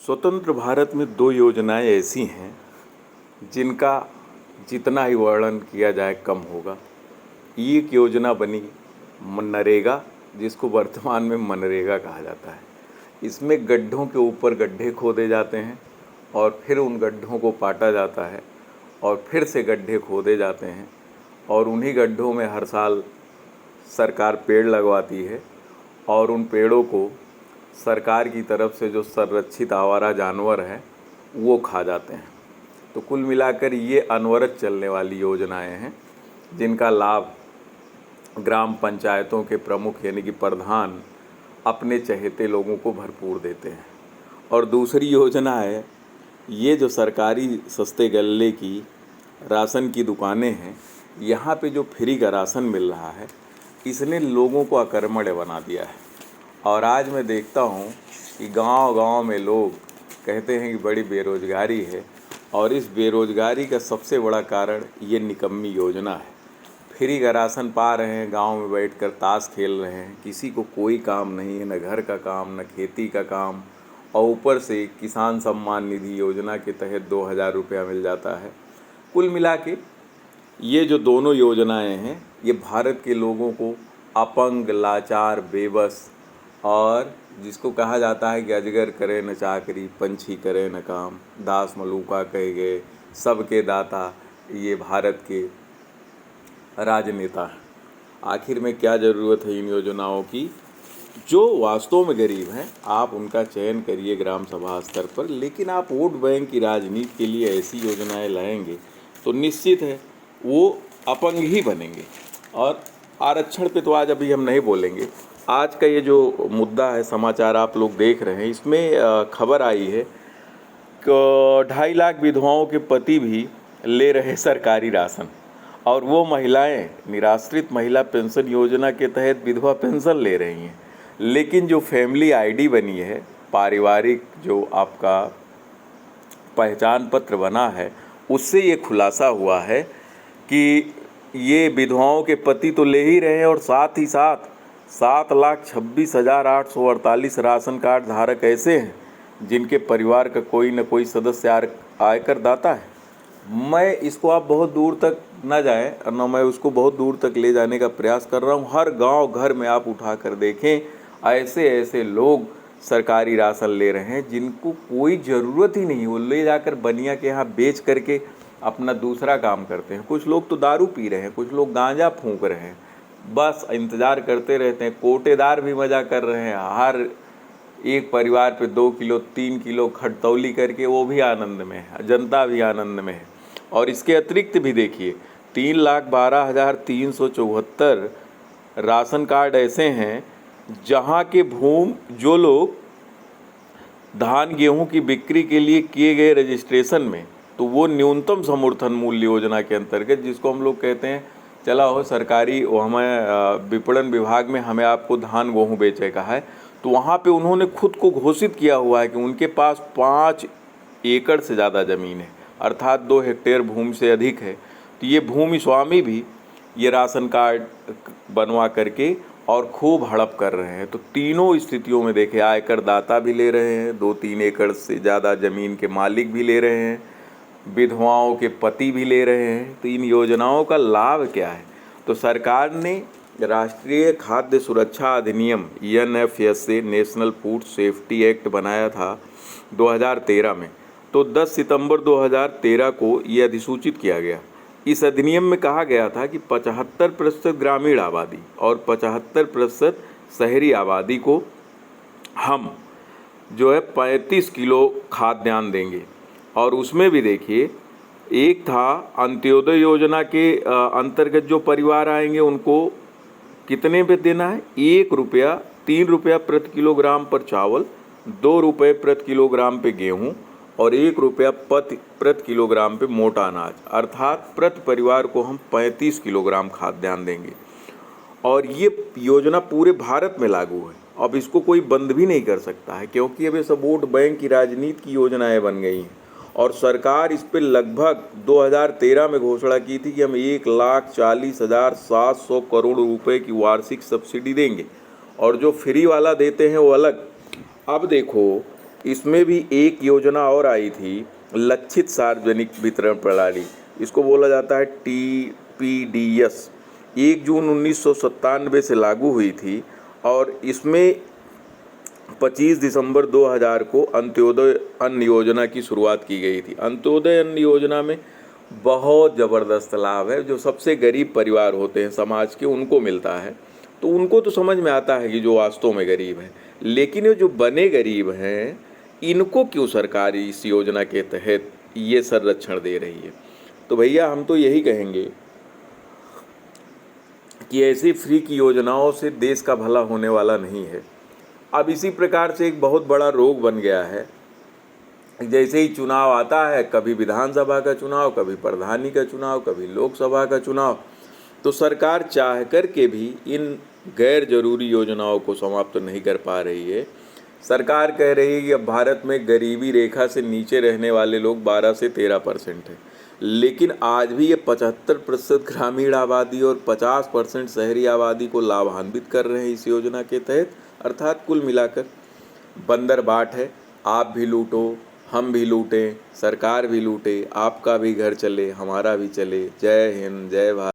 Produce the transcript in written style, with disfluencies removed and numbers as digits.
स्वतंत्र भारत में दो योजनाएं ऐसी हैं जिनका जितना ही वर्णन किया जाए कम होगा। एक योजना बनी मनरेगा, जिसको वर्तमान में मनरेगा कहा जाता है। इसमें गड्ढों के ऊपर गड्ढे खोदे जाते हैं और फिर उन गड्ढों को पाटा जाता है और फिर से गड्ढे खोदे जाते हैं और उन्हीं गड्ढों में हर साल सरकार पेड़ लगवाती है और उन पेड़ों को सरकार की तरफ से जो संरक्षित आवारा जानवर हैं वो खा जाते हैं। तो कुल मिलाकर ये अनवरत चलने वाली योजनाएं हैं जिनका लाभ ग्राम पंचायतों के प्रमुख यानी कि प्रधान अपने चहेते लोगों को भरपूर देते हैं। और दूसरी योजना है ये जो सरकारी सस्ते गल्ले की राशन की दुकानें हैं, यहाँ पे जो फ्री का राशन मिल रहा है इसने लोगों को अकर्मण्य बना दिया है। और आज मैं देखता हूँ कि गांव-गांव में लोग कहते हैं कि बड़ी बेरोज़गारी है और इस बेरोज़गारी का सबसे बड़ा कारण ये निकम्मी योजना है। फ्री का राशन पा रहे हैं, गांव में बैठकर ताश खेल रहे हैं, किसी को कोई काम नहीं है, न घर का काम न खेती का काम, और ऊपर से किसान सम्मान निधि योजना के तहत 2000 रुपया मिल जाता है। कुल मिला के ये जो दोनों योजनाएं हैं ये भारत के लोगों को अपंग, लाचार, बेबस और जिसको कहा जाता है कि अजगर करे न चाकरी, पंछी करे न काम, दास मलूका कहे गए, सबके दाता ये भारत के राजनेता हैं। आखिर में क्या ज़रूरत है इन योजनाओं की? जो वास्तव में गरीब हैं आप उनका चयन करिए ग्राम सभा स्तर पर, लेकिन आप वोट बैंक की राजनीति के लिए ऐसी योजनाएं लाएंगे तो निश्चित है वो अपंग ही बनेंगे। और आरक्षण पे तो आज अभी हम नहीं बोलेंगे। आज का ये जो मुद्दा है, समाचार आप लोग देख रहे हैं, इसमें खबर आई है कि 2.5 लाख विधवाओं के पति भी ले रहे सरकारी राशन और वो महिलाएं निराश्रित महिला पेंशन योजना के तहत विधवा पेंशन ले रही हैं। लेकिन जो फैमिली आईडी बनी है, पारिवारिक जो आपका पहचान पत्र बना है, उससे ये खुलासा हुआ है कि ये विधवाओं के पति तो ले ही रहे हैं और साथ ही साथ 7,26,848 राशन कार्ड धारक ऐसे हैं जिनके परिवार का कोई न कोई सदस्य आयकर दाता है। मैं इसको आप बहुत दूर तक ना जाएं और न मैं उसको बहुत दूर तक ले जाने का प्रयास कर रहा हूं। हर गांव घर में आप उठा कर देखें, ऐसे ऐसे लोग सरकारी राशन ले रहे हैं जिनको कोई ज़रूरत ही नहीं। वो ले जाकर बनिया के यहाँ बेच करके अपना दूसरा काम करते हैं। कुछ लोग तो दारू पी रहे हैं, कुछ लोग गांजा फूंक रहे हैं, बस इंतज़ार करते रहते हैं। कोटेदार भी मज़ा कर रहे हैं, हर एक परिवार पे 2 किलो 3 किलो खटतौली करके वो भी आनंद में है, जनता भी आनंद में है। और इसके अतिरिक्त भी देखिए 3,12,374 राशन कार्ड ऐसे हैं जहाँ के जो लोग धान गेहूं की बिक्री के लिए किए गए रजिस्ट्रेशन में, तो वो न्यूनतम समर्थन मूल्य योजना के अंतर्गत, जिसको हम लोग कहते हैं चला हो सरकारी वो हमें विपणन विभाग में हमें आपको धान गेहूँ बेचे का है, तो वहाँ पे उन्होंने खुद को घोषित किया हुआ है कि उनके पास 5 एकड़ से ज़्यादा ज़मीन है, अर्थात 2 हेक्टेयर भूमि से अधिक है। तो ये भूमि स्वामी भी ये राशन कार्ड बनवा करके और खूब हड़प कर रहे हैं। तो तीनों स्थितियों में देखें, आयकर दाता भी ले रहे हैं, 2-3 एकड़ से ज़्यादा ज़मीन के मालिक भी ले रहे हैं, विधवाओं के पति भी ले रहे हैं। तो इन योजनाओं का लाभ क्या है? तो सरकार ने राष्ट्रीय खाद्य सुरक्षा अधिनियम NFSA national food safety act बनाया था 2013 में। तो 10 सितंबर 2013 को ये अधिसूचित किया गया। इस अधिनियम में कहा गया था कि 75% ग्रामीण आबादी और 75% शहरी आबादी को हम जो है 35 किलो खाद्यान्न देंगे। और उसमें भी देखिए, एक था अंत्योदय योजना के अंतर्गत जो परिवार आएंगे उनको कितने पे देना है? 1 रुपया 3 रुपया प्रति किलोग्राम पर चावल, 2 रुपये प्रति किलोग्राम पे गेहूँ और 1 रुपया प्रति किलोग्राम पे मोटा अनाज, अर्थात प्रति परिवार को हम 35 किलोग्राम खाद्यान्न देंगे। और ये योजना पूरे भारत में लागू है। अब इसको कोई बंद भी नहीं कर सकता है क्योंकि अब ये सब वोट बैंक की राजनीति की योजनाएं बन गई हैं। और सरकार इस पर लगभग 2013 में घोषणा की थी कि हम 1,40,700 करोड़ रुपए की वार्षिक सब्सिडी देंगे और जो फ्री वाला देते हैं वो अलग। अब देखो इसमें भी एक योजना और आई थी, लक्षित सार्वजनिक वितरण प्रणाली, इसको बोला जाता है TPDS। 1 जून 1997 से लागू हुई थी और इसमें 25 दिसंबर 2000 को अंत्योदय अन्न योजना की शुरुआत की गई थी। अंत्योदय अन्न योजना में बहुत ज़बरदस्त लाभ है, जो सबसे गरीब परिवार होते हैं समाज के उनको मिलता है। तो उनको तो समझ में आता है कि जो वास्तव में गरीब हैं, लेकिन ये जो बने गरीब हैं इनको क्यों सरकार इस योजना के तहत ये संरक्षण दे रही है। तो भैया हम तो यही कहेंगे कि ऐसी फ्री की योजनाओं से देश का भला होने वाला नहीं है। अब इसी प्रकार से एक बहुत बड़ा रोग बन गया है, जैसे ही चुनाव आता है, कभी विधानसभा का चुनाव, कभी प्रधानी का चुनाव, कभी लोकसभा का चुनाव, तो सरकार चाह कर के भी इन गैर जरूरी योजनाओं को समाप्त नहीं कर पा रही है। सरकार कह रही है कि अब भारत में गरीबी रेखा से नीचे रहने वाले लोग 12 से 13% हैं, लेकिन आज भी ये 75% ग्रामीण आबादी और 50% शहरी आबादी को लाभान्वित कर रहे हैं इस योजना के तहत। अर्थात कुल मिलाकर बंदर बाट है, आप भी लूटो, हम भी लूटें, सरकार भी लूटे, आपका भी घर चले, हमारा भी चले। जय हिंद, जय भारत।